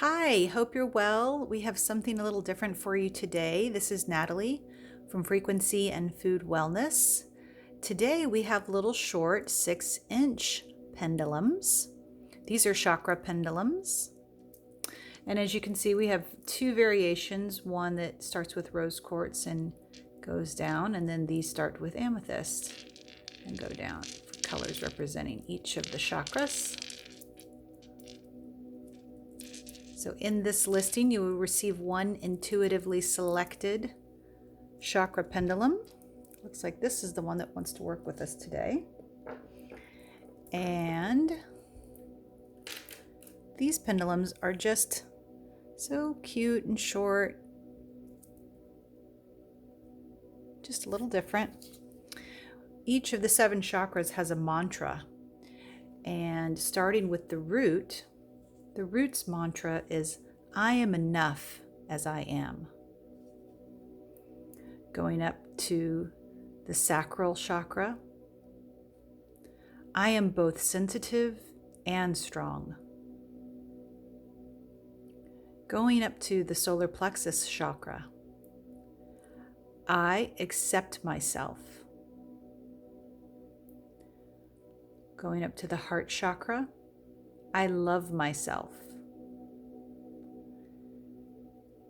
Hi, hope you're well. We have something a little different for you today. This is Natalie from Frequency and Food Wellness. Today we have little short 6-inch pendulums. These are chakra pendulums. And as you can see, we have two variations, one that starts with rose quartz and goes down, and then these start with amethyst and go down for colors representing each of the chakras. So in this listing, you will receive one intuitively selected chakra pendulum. Looks like this is the one that wants to work with us today. And these pendulums are just so cute and short, just a little different. Each of the 7 chakras has a mantra, and starting with the root's mantra is, I am enough as I am. Going up to the sacral chakra, I am both sensitive and strong. Going up to the solar plexus chakra, I accept myself. Going up to the heart chakra, I love myself.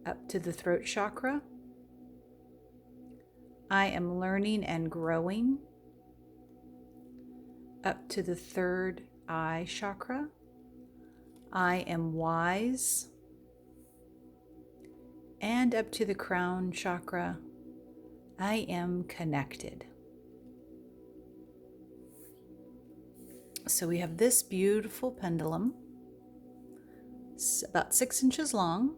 Up to the throat chakra, I am learning and growing. Up to the third eye chakra, I am wise. And up to the crown chakra, I am connected. So we have this beautiful pendulum. It's about 6 inches long.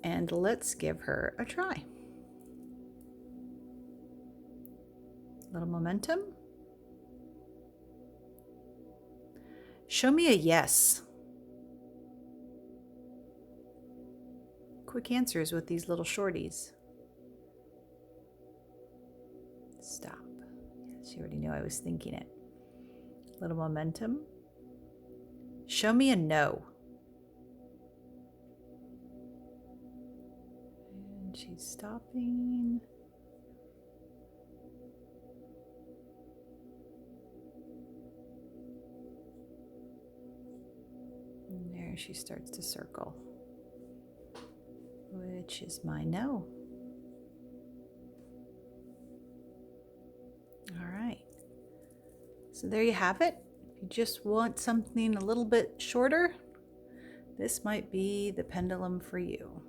And let's give her a try. Little momentum. Show me a yes. Quick answers with these little shorties. Stop. Yeah, she already knew I was thinking it. Little momentum. Show me a no. And she's stopping. And there she starts to circle, which is my no. All right. So there you have it. If you just want something a little bit shorter, this might be the pendulum for you.